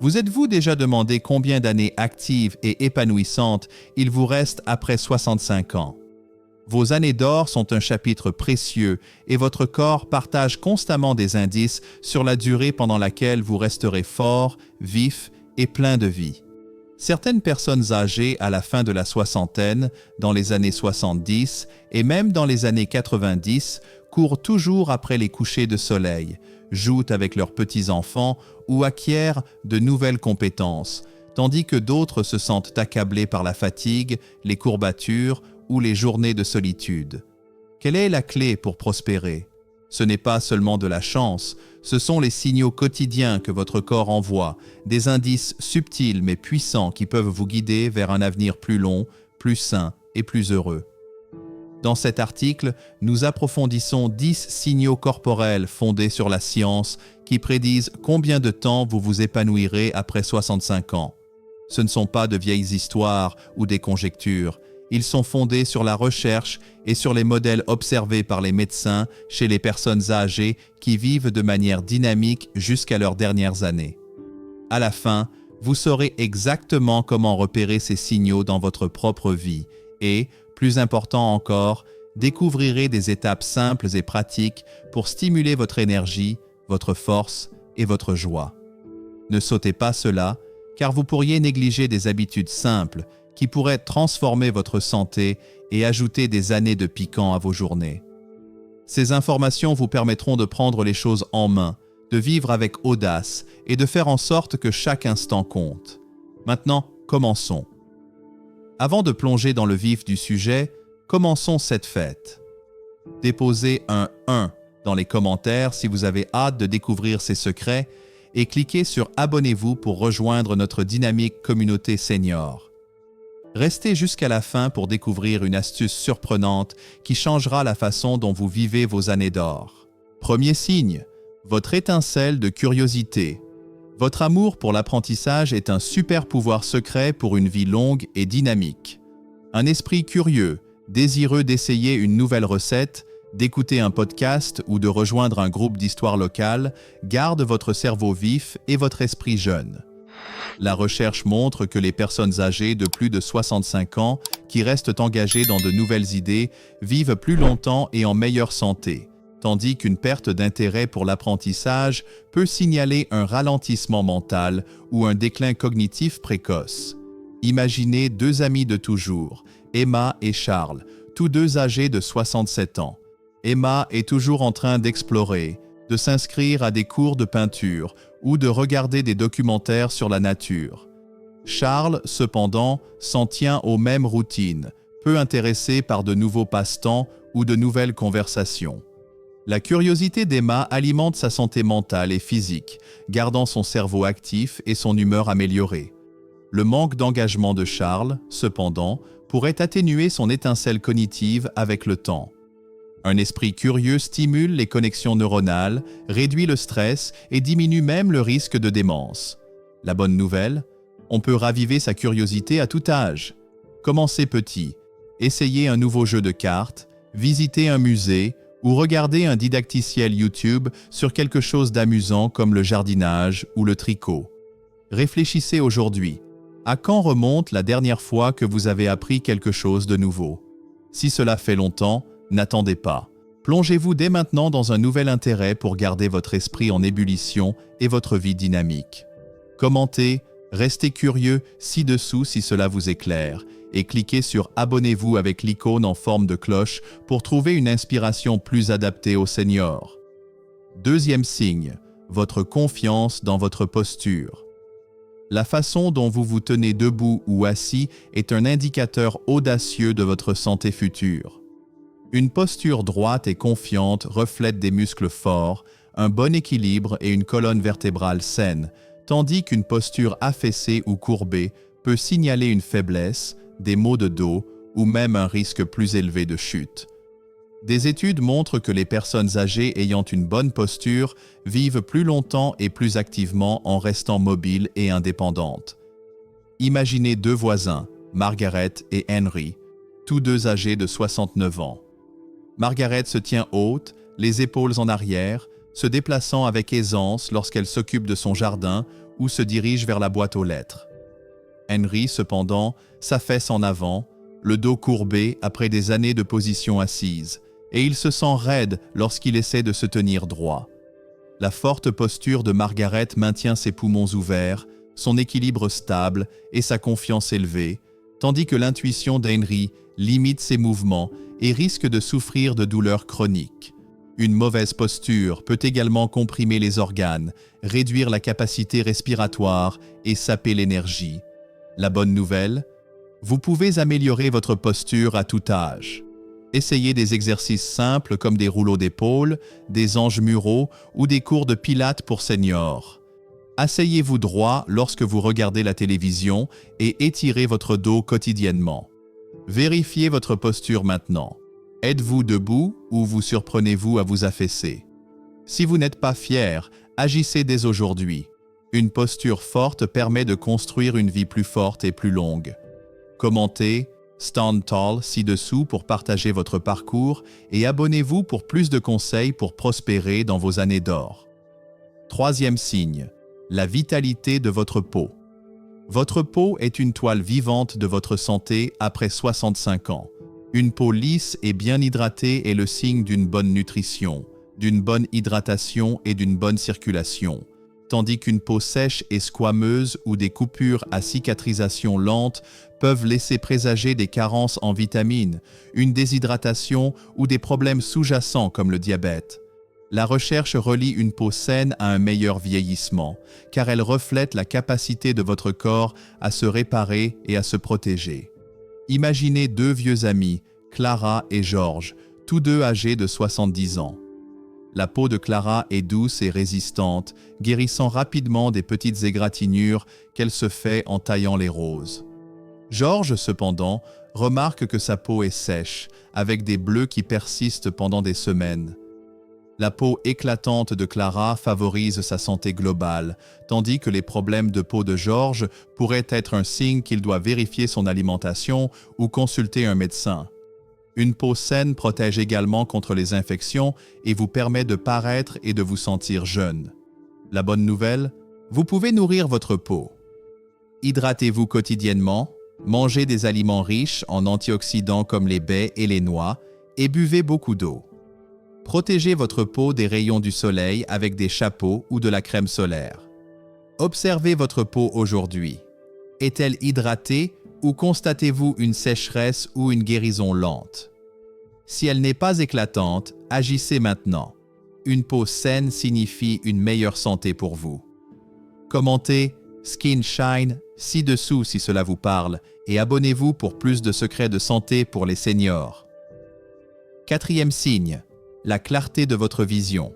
Vous êtes-vous déjà demandé combien d'années actives et épanouissantes il vous reste après 65 ans? Vos années d'or sont un chapitre précieux et votre corps partage constamment des indices sur la durée pendant laquelle vous resterez fort, vif et plein de vie. Certaines personnes âgées à la fin de la soixantaine, dans les années 70 et même dans les années 90, courent toujours après les couchers de soleil, jouent avec leurs petits-enfants ou acquièrent de nouvelles compétences, tandis que d'autres se sentent accablés par la fatigue, les courbatures ou les journées de solitude. Quelle est la clé pour prospérer? Ce n'est pas seulement de la chance, ce sont les signaux quotidiens que votre corps envoie, des indices subtils mais puissants qui peuvent vous guider vers un avenir plus long, plus sain et plus heureux. Dans cet article, nous approfondissons 10 signaux corporels fondés sur la science qui prédisent combien de temps vous vous épanouirez après 65 ans. Ce ne sont pas de vieilles histoires ou des conjectures. Ils sont fondés sur la recherche et sur les modèles observés par les médecins chez les personnes âgées qui vivent de manière dynamique jusqu'à leurs dernières années. À la fin, vous saurez exactement comment repérer ces signaux dans votre propre vie et, plus important encore, découvrirez des étapes simples et pratiques pour stimuler votre énergie, votre force et votre joie. Ne sautez pas cela, car vous pourriez négliger des habitudes simples qui pourraient transformer votre santé et ajouter des années de piquant à vos journées. Ces informations vous permettront de prendre les choses en main, de vivre avec audace et de faire en sorte que chaque instant compte. Maintenant, commençons. Avant de plonger dans le vif du sujet, commençons cette fête. Déposez un 1 dans les commentaires si vous avez hâte de découvrir ces secrets et cliquez sur « Abonnez-vous » pour rejoindre notre dynamique communauté senior. Restez jusqu'à la fin pour découvrir une astuce surprenante qui changera la façon dont vous vivez vos années d'or. Premier signe, votre étincelle de curiosité. Votre amour pour l'apprentissage est un super pouvoir secret pour une vie longue et dynamique. Un esprit curieux, désireux d'essayer une nouvelle recette, d'écouter un podcast ou de rejoindre un groupe d'histoire locale, garde votre cerveau vif et votre esprit jeune. La recherche montre que les personnes âgées de plus de 65 ans qui restent engagées dans de nouvelles idées vivent plus longtemps et en meilleure santé, tandis qu'une perte d'intérêt pour l'apprentissage peut signaler un ralentissement mental ou un déclin cognitif précoce. Imaginez deux amis de toujours, Emma et Charles, tous deux âgés de 67 ans. Emma est toujours en train d'explorer, de s'inscrire à des cours de peinture ou de regarder des documentaires sur la nature. Charles, cependant, s'en tient aux mêmes routines, peu intéressé par de nouveaux passe-temps ou de nouvelles conversations. La curiosité d'Emma alimente sa santé mentale et physique, gardant son cerveau actif et son humeur améliorée. Le manque d'engagement de Charles, cependant, pourrait atténuer son étincelle cognitive avec le temps. Un esprit curieux stimule les connexions neuronales, réduit le stress et diminue même le risque de démence. La bonne nouvelle, on peut raviver sa curiosité à tout âge. Commencez petit, essayez un nouveau jeu de cartes, visitez un musée ou regardez un didacticiel YouTube sur quelque chose d'amusant comme le jardinage ou le tricot. Réfléchissez aujourd'hui. À quand remonte la dernière fois que vous avez appris quelque chose de nouveau? Si cela fait longtemps, n'attendez pas. Plongez-vous dès maintenant dans un nouvel intérêt pour garder votre esprit en ébullition et votre vie dynamique. Commentez, restez curieux ci-dessous si cela vous éclaire et cliquez sur « Abonnez-vous » avec l'icône en forme de cloche pour trouver une inspiration plus adaptée aux seniors. Deuxième signe, votre confiance dans votre posture. La façon dont vous vous tenez debout ou assis est un indicateur audacieux de votre santé future. Une posture droite et confiante reflète des muscles forts, un bon équilibre et une colonne vertébrale saine, tandis qu'une posture affaissée ou courbée peut signaler une faiblesse, des maux de dos ou même un risque plus élevé de chute. Des études montrent que les personnes âgées ayant une bonne posture vivent plus longtemps et plus activement en restant mobiles et indépendantes. Imaginez deux voisins, Margaret et Henry, tous deux âgés de 69 ans. Margaret se tient haute, les épaules en arrière, se déplaçant avec aisance lorsqu'elle s'occupe de son jardin ou se dirige vers la boîte aux lettres. Henry, cependant, s'affaisse en avant, le dos courbé après des années de position assise, et il se sent raide lorsqu'il essaie de se tenir droit. La forte posture de Margaret maintient ses poumons ouverts, son équilibre stable et sa confiance élevée, tandis que l'intuition d'Henry limite ses mouvements et risque de souffrir de douleurs chroniques. Une mauvaise posture peut également comprimer les organes, réduire la capacité respiratoire et saper l'énergie. La bonne nouvelle, vous pouvez améliorer votre posture à tout âge. Essayez des exercices simples comme des rouleaux d'épaule, des anges muraux ou des cours de pilates pour seniors. Asseyez-vous droit lorsque vous regardez la télévision et étirez votre dos quotidiennement. Vérifiez votre posture maintenant. Êtes-vous debout ou vous surprenez-vous à vous affaisser? Si vous n'êtes pas fier, agissez dès aujourd'hui. Une posture forte permet de construire une vie plus forte et plus longue. Commentez Stand Tall ci-dessous pour partager votre parcours et abonnez-vous pour plus de conseils pour prospérer dans vos années d'or. Troisième signe, la vitalité de votre peau. Votre peau est une toile vivante de votre santé après 65 ans. Une peau lisse et bien hydratée est le signe d'une bonne nutrition, d'une bonne hydratation et d'une bonne circulation, tandis qu'une peau sèche et squameuse ou des coupures à cicatrisation lente peuvent laisser présager des carences en vitamines, une déshydratation ou des problèmes sous-jacents comme le diabète. La recherche relie une peau saine à un meilleur vieillissement, car elle reflète la capacité de votre corps à se réparer et à se protéger. Imaginez deux vieux amis, Clara et George, tous deux âgés de 70 ans. La peau de Clara est douce et résistante, guérissant rapidement des petites égratignures qu'elle se fait en taillant les roses. George, cependant, remarque que sa peau est sèche, avec des bleus qui persistent pendant des semaines. La peau éclatante de Clara favorise sa santé globale, tandis que les problèmes de peau de George pourraient être un signe qu'il doit vérifier son alimentation ou consulter un médecin. Une peau saine protège également contre les infections et vous permet de paraître et de vous sentir jeune. La bonne nouvelle, vous pouvez nourrir votre peau. Hydratez-vous quotidiennement, mangez des aliments riches en antioxydants comme les baies et les noix et buvez beaucoup d'eau. Protégez votre peau des rayons du soleil avec des chapeaux ou de la crème solaire. Observez votre peau aujourd'hui. Est-elle hydratée ou constatez-vous une sécheresse ou une guérison lente? Si elle n'est pas éclatante, agissez maintenant. Une peau saine signifie une meilleure santé pour vous. Commentez Skin Shine ci-dessous si cela vous parle et abonnez-vous pour plus de secrets de santé pour les seniors. Quatrième signe, la clarté de votre vision.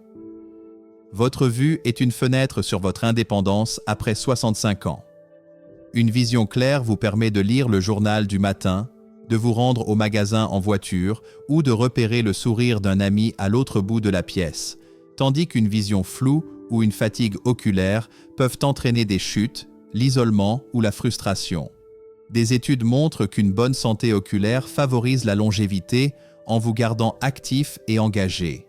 Votre vue est une fenêtre sur votre indépendance après 65 ans. Une vision claire vous permet de lire le journal du matin, de vous rendre au magasin en voiture ou de repérer le sourire d'un ami à l'autre bout de la pièce, tandis qu'une vision floue ou une fatigue oculaire peuvent entraîner des chutes, l'isolement ou la frustration. Des études montrent qu'une bonne santé oculaire favorise la longévité en vous gardant actif et engagé.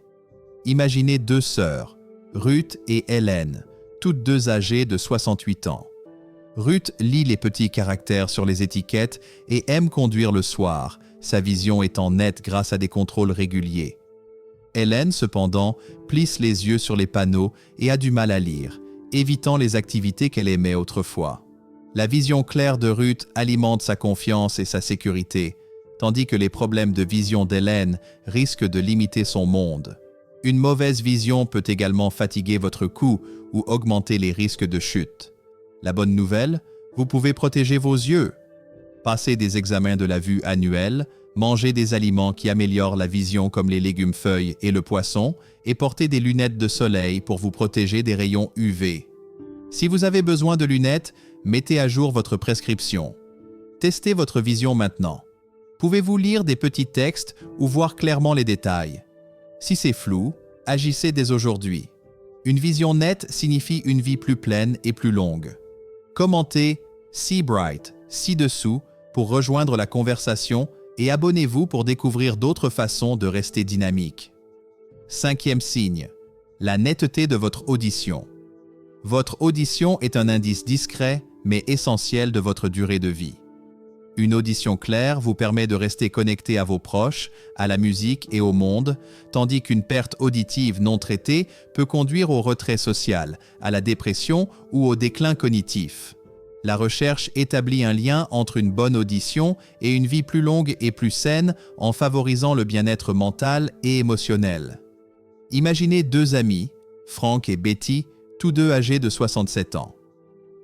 Imaginez deux sœurs, Ruth et Hélène, toutes deux âgées de 68 ans. Ruth lit les petits caractères sur les étiquettes et aime conduire le soir, sa vision étant nette grâce à des contrôles réguliers. Hélène, cependant, plisse les yeux sur les panneaux et a du mal à lire, évitant les activités qu'elle aimait autrefois. La vision claire de Ruth alimente sa confiance et sa sécurité, tandis que les problèmes de vision d'Hélène risquent de limiter son monde. Une mauvaise vision peut également fatiguer votre cou ou augmenter les risques de chute. La bonne nouvelle, vous pouvez protéger vos yeux. Passez des examens de la vue annuels, mangez des aliments qui améliorent la vision comme les légumes-feuilles et le poisson, et portez des lunettes de soleil pour vous protéger des rayons UV. Si vous avez besoin de lunettes, mettez à jour votre prescription. Testez votre vision maintenant. Pouvez-vous lire des petits textes ou voir clairement les détails? Si c'est flou, agissez dès aujourd'hui. Une vision nette signifie une vie plus pleine et plus longue. Commentez See Bright ci-dessous pour rejoindre la conversation et abonnez-vous pour découvrir d'autres façons de rester dynamique. Cinquième signe, la netteté de votre audition. Votre audition est un indice discret mais essentiel de votre durée de vie. Une audition claire vous permet de rester connecté à vos proches, à la musique et au monde, tandis qu'une perte auditive non traitée peut conduire au retrait social, à la dépression ou au déclin cognitif. La recherche établit un lien entre une bonne audition et une vie plus longue et plus saine en favorisant le bien-être mental et émotionnel. Imaginez deux amis, Frank et Betty, tous deux âgés de 67 ans.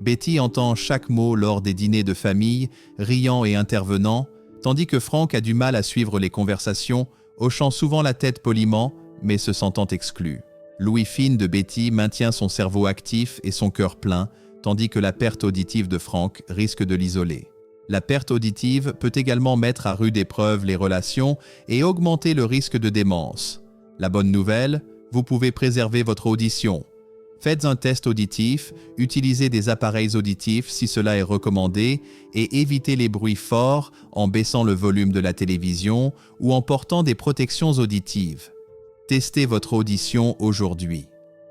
Betty entend chaque mot lors des dîners de famille, riant et intervenant, tandis que Frank a du mal à suivre les conversations, hochant souvent la tête poliment, mais se sentant exclu. L'ouïe fine de Betty maintient son cerveau actif et son cœur plein, tandis que la perte auditive de Frank risque de l'isoler. La perte auditive peut également mettre à rude épreuve les relations et augmenter le risque de démence. La bonne nouvelle, vous pouvez préserver votre audition. Faites un test auditif, utilisez des appareils auditifs si cela est recommandé et évitez les bruits forts en baissant le volume de la télévision ou en portant des protections auditives. Testez votre audition aujourd'hui.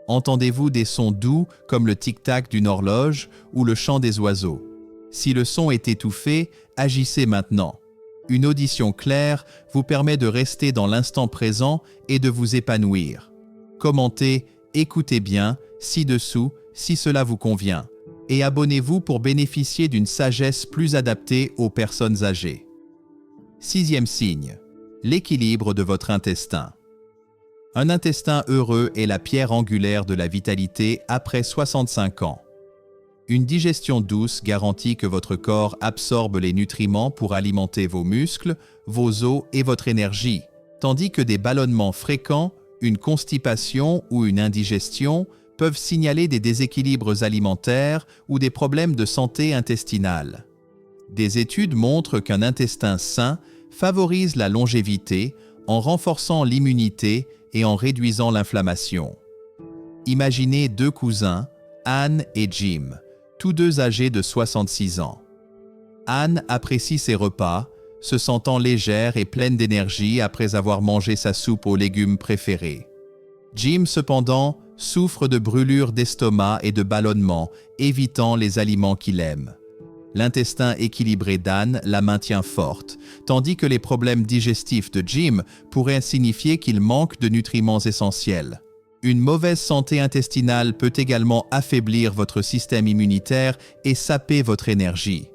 Entendez-vous des sons doux comme le tic-tac d'une horloge ou le chant des oiseaux? Si le son est étouffé, agissez maintenant. Une audition claire vous permet de rester dans l'instant présent et de vous épanouir. Commentez, écoutez bien, ci-dessous, si cela vous convient, et abonnez-vous pour bénéficier d'une sagesse plus adaptée aux personnes âgées. 6e signe, l'équilibre de votre intestin. Un intestin heureux est la pierre angulaire de la vitalité après 65 ans. Une digestion douce garantit que votre corps absorbe les nutriments pour alimenter vos muscles, vos os et votre énergie, tandis que des ballonnements fréquents, une constipation ou une indigestion peuvent signaler des déséquilibres alimentaires ou des problèmes de santé intestinale. Des études montrent qu'un intestin sain favorise la longévité en renforçant l'immunité et en réduisant l'inflammation. Imaginez deux cousins, Anne et Jim, tous deux âgés de 66 ans. Anne apprécie ses repas, se sentant légère et pleine d'énergie après avoir mangé sa soupe aux légumes préférée. Jim, cependant, souffre de brûlures d'estomac et de ballonnements, évitant les aliments qu'il aime. L'intestin équilibré d'Anne la maintient forte, tandis que les problèmes digestifs de Jim pourraient signifier qu'il manque de nutriments essentiels. Une mauvaise santé intestinale peut également affaiblir votre système immunitaire et saper votre énergie.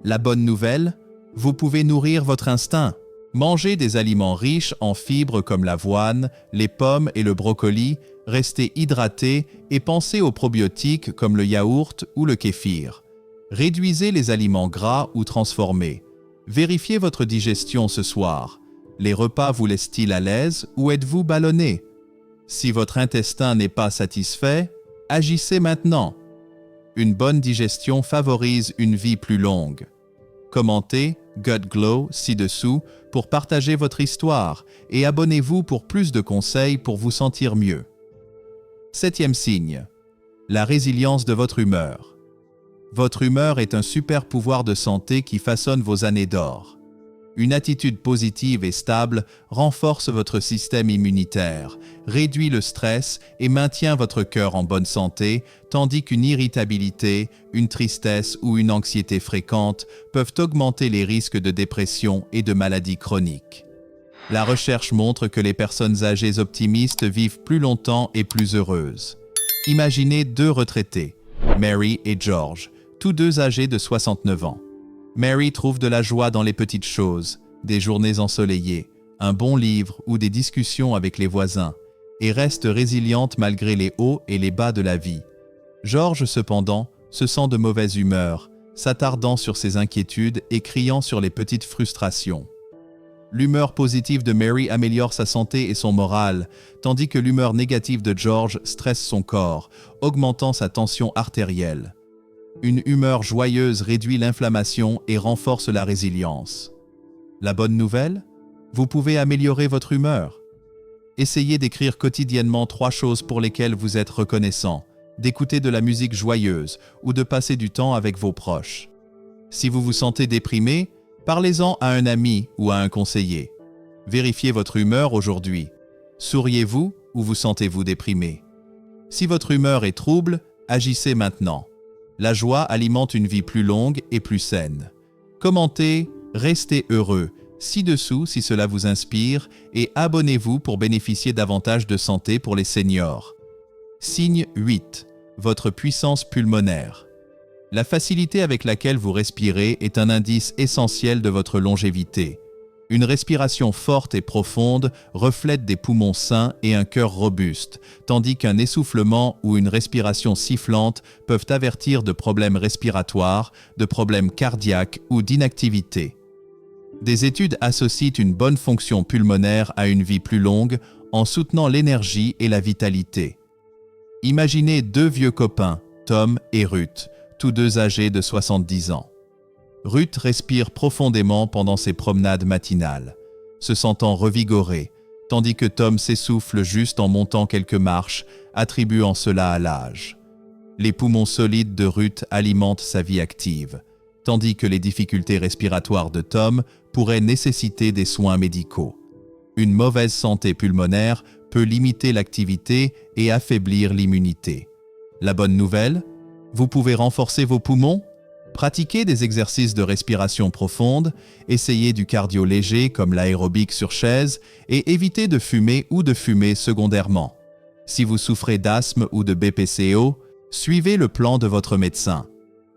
La bonne nouvelle, vous pouvez nourrir votre instinct. Mangez des aliments riches en fibres comme l'avoine, les pommes et le brocoli, restez hydraté et pensez aux probiotiques comme le yaourt ou le kéfir. Réduisez les aliments gras ou transformés. Vérifiez votre digestion ce soir. Les repas vous laissent-ils à l'aise ou êtes-vous ballonné? Si votre intestin n'est pas satisfait, agissez maintenant. Une bonne digestion favorise une vie plus longue. Commentez Gut Glow ci-dessous pour partager votre histoire et abonnez-vous pour plus de conseils pour vous sentir mieux. 7e signe, la résilience de votre humeur. Votre humeur est un super pouvoir de santé qui façonne vos années d'or. Une attitude positive et stable renforce votre système immunitaire, réduit le stress et maintient votre cœur en bonne santé, tandis qu'une irritabilité, une tristesse ou une anxiété fréquente peuvent augmenter les risques de dépression et de maladies chroniques. La recherche montre que les personnes âgées optimistes vivent plus longtemps et plus heureuses. Imaginez deux retraités, Mary et George, tous deux âgés de 69 ans. Mary trouve de la joie dans les petites choses, des journées ensoleillées, un bon livre ou des discussions avec les voisins, et reste résiliente malgré les hauts et les bas de la vie. George, cependant, se sent de mauvaise humeur, s'attardant sur ses inquiétudes et criant sur les petites frustrations. L'humeur positive de Mary améliore sa santé et son moral, tandis que l'humeur négative de George stresse son corps, augmentant sa tension artérielle. Une humeur joyeuse réduit l'inflammation et renforce la résilience. La bonne nouvelle? Vous pouvez améliorer votre humeur. Essayez d'écrire quotidiennement 3 choses pour lesquelles vous êtes reconnaissant, d'écouter de la musique joyeuse ou de passer du temps avec vos proches. Si vous vous sentez déprimé, parlez-en à un ami ou à un conseiller. Vérifiez votre humeur aujourd'hui. Souriez-vous ou vous sentez-vous déprimé? Si votre humeur est trouble, Agissez maintenant. La joie alimente une vie plus longue et plus saine. Commentez « Restez heureux » ci-dessous si cela vous inspire et abonnez-vous pour bénéficier davantage de santé pour les seniors. Signe 8. Votre puissance pulmonaire. La facilité avec laquelle vous respirez est un indice essentiel de votre longévité. Une respiration forte et profonde reflète des poumons sains et un cœur robuste, tandis qu'un essoufflement ou une respiration sifflante peuvent avertir de problèmes respiratoires, de problèmes cardiaques ou d'inactivité. Des études associent une bonne fonction pulmonaire à une vie plus longue en soutenant l'énergie et la vitalité. Imaginez deux vieux copains, Tom et Ruth, tous deux âgés de 70 ans. Ruth respire profondément pendant ses promenades matinales, se sentant revigorée, tandis que Tom s'essouffle juste en montant quelques marches, attribuant cela à l'âge. Les poumons solides de Ruth alimentent sa vie active, tandis que les difficultés respiratoires de Tom pourraient nécessiter des soins médicaux. Une mauvaise santé pulmonaire peut limiter l'activité et affaiblir l'immunité. La bonne nouvelle, vous pouvez renforcer vos poumons, pratiquer des exercices de respiration profonde, essayer du cardio léger comme l'aérobic sur chaise et éviter de fumer ou de fumer secondairement. Si vous souffrez d'asthme ou de BPCO, suivez le plan de votre médecin.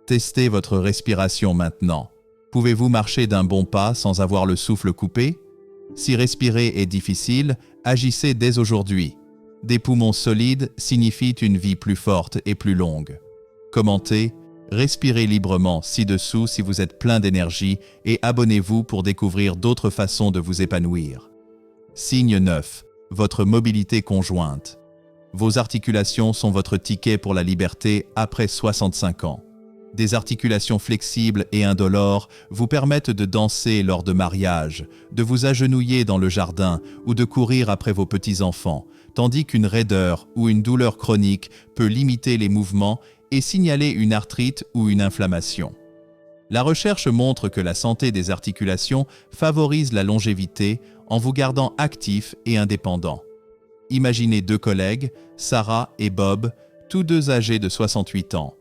Testez votre respiration maintenant. Pouvez-vous marcher d'un bon pas sans avoir le souffle coupé? Si respirer est difficile, agissez dès aujourd'hui. Des poumons solides signifient une vie plus forte et plus longue. Commentez, respirez librement ci-dessous si vous êtes plein d'énergie et abonnez-vous pour découvrir d'autres façons de vous épanouir. Signe 9. Votre mobilité conjointe. Vos articulations sont votre ticket pour la liberté après 65 ans. Des articulations flexibles et indolores vous permettent de danser lors de mariages, de vous agenouiller dans le jardin ou de courir après vos petits-enfants, tandis qu'une raideur ou une douleur chronique peut limiter les mouvements et signaler une arthrite ou une inflammation. La recherche montre que la santé des articulations favorise la longévité en vous gardant actif et indépendant. Imaginez deux collègues, Sarah et Bob, tous deux âgés de 68 ans.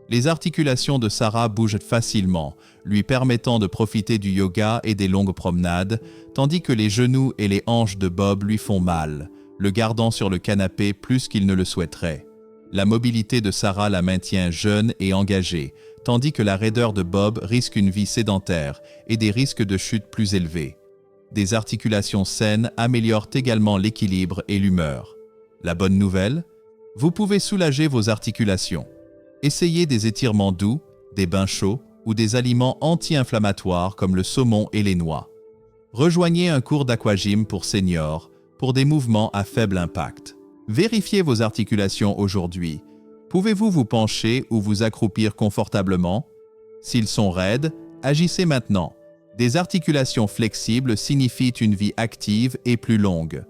Les articulations de Sarah bougent facilement, lui permettant de profiter du yoga et des longues promenades, tandis que les genoux et les hanches de Bob lui font mal, le gardant sur le canapé plus qu'il ne le souhaiterait. La mobilité de Sarah la maintient jeune et engagée, tandis que la raideur de Bob risque une vie sédentaire et des risques de chute plus élevés. Des articulations saines améliorent également l'équilibre et l'humeur. La bonne nouvelle, vous pouvez soulager vos articulations. Essayez des étirements doux, des bains chauds ou des aliments anti-inflammatoires comme le saumon et les noix. Rejoignez un cours d'aquagym pour seniors pour des mouvements à faible impact. Vérifiez vos articulations aujourd'hui. Pouvez-vous vous pencher ou vous accroupir confortablement? S'ils sont raides, agissez maintenant. Des articulations flexibles signifient une vie active et plus longue.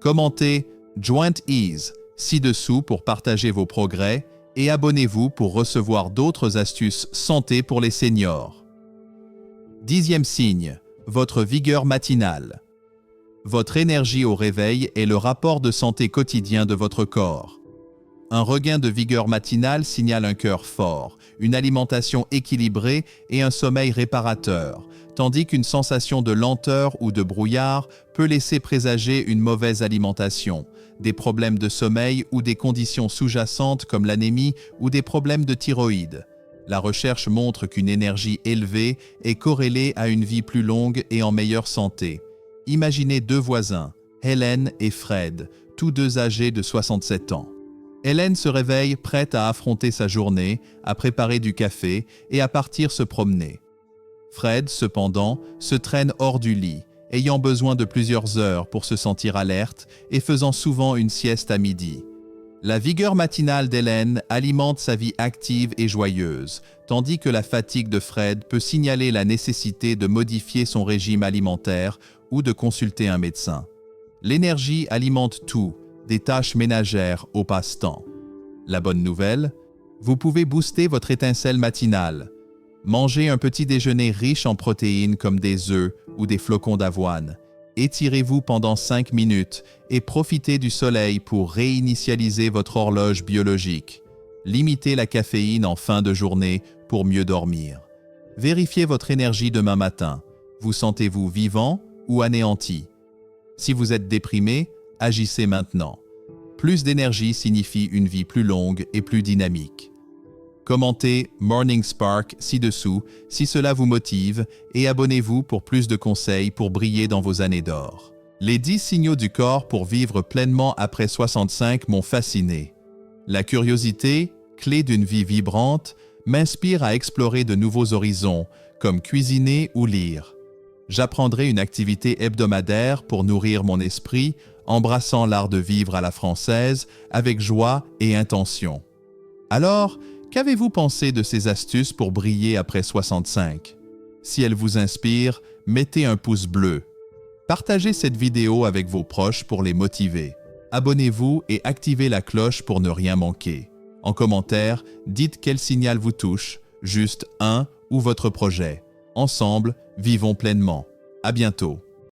Commentez « Joint Ease » ci-dessous pour partager vos progrès et abonnez-vous pour recevoir d'autres astuces santé pour les seniors. 10e signe, votre vigueur matinale. Votre énergie au réveil est le rapport de santé quotidien de votre corps. Un regain de vigueur matinale signale un cœur fort, une alimentation équilibrée et un sommeil réparateur, tandis qu'une sensation de lenteur ou de brouillard peut laisser présager une mauvaise alimentation, des problèmes de sommeil ou des conditions sous-jacentes comme l'anémie ou des problèmes de thyroïde. La recherche montre qu'une énergie élevée est corrélée à une vie plus longue et en meilleure santé. Imaginez deux voisins, Hélène et Fred, tous deux âgés de 67 ans. Hélène se réveille prête à affronter sa journée, à préparer du café et à partir se promener. Fred, cependant, se traîne hors du lit, ayant besoin de plusieurs heures pour se sentir alerte et faisant souvent une sieste à midi. La vigueur matinale d'Hélène alimente sa vie active et joyeuse, tandis que la fatigue de Fred peut signaler la nécessité de modifier son régime alimentaire ou de consulter un médecin. L'énergie alimente tout, des tâches ménagères au passe-temps. La bonne nouvelle, vous pouvez booster votre étincelle matinale. Mangez un petit déjeuner riche en protéines comme des œufs ou des flocons d'avoine. Étirez-vous pendant 5 minutes et profitez du soleil pour réinitialiser votre horloge biologique. Limitez la caféine en fin de journée pour mieux dormir. Vérifiez votre énergie demain matin. Vous sentez-vous vivant ou anéanti? Si vous êtes déprimé, agissez maintenant. Plus d'énergie signifie une vie plus longue et plus dynamique. Commentez Morning Spark ci-dessous si cela vous motive et abonnez-vous pour plus de conseils pour briller dans vos années d'or. Les 10 signaux du corps pour vivre pleinement après 65 m'ont fasciné. La curiosité, clé d'une vie vibrante, m'inspire à explorer de nouveaux horizons, comme cuisiner ou lire. J'apprendrai une activité hebdomadaire pour nourrir mon esprit, embrassant l'art de vivre à la française avec joie et intention. Alors, qu'avez-vous pensé de ces astuces pour briller après 65? Si elles vous inspirent, mettez un pouce bleu. Partagez cette vidéo avec vos proches pour les motiver. Abonnez-vous et activez la cloche pour ne rien manquer. En commentaire, dites quel signal vous touche, juste un ou votre projet. Ensemble, vivons pleinement. À bientôt.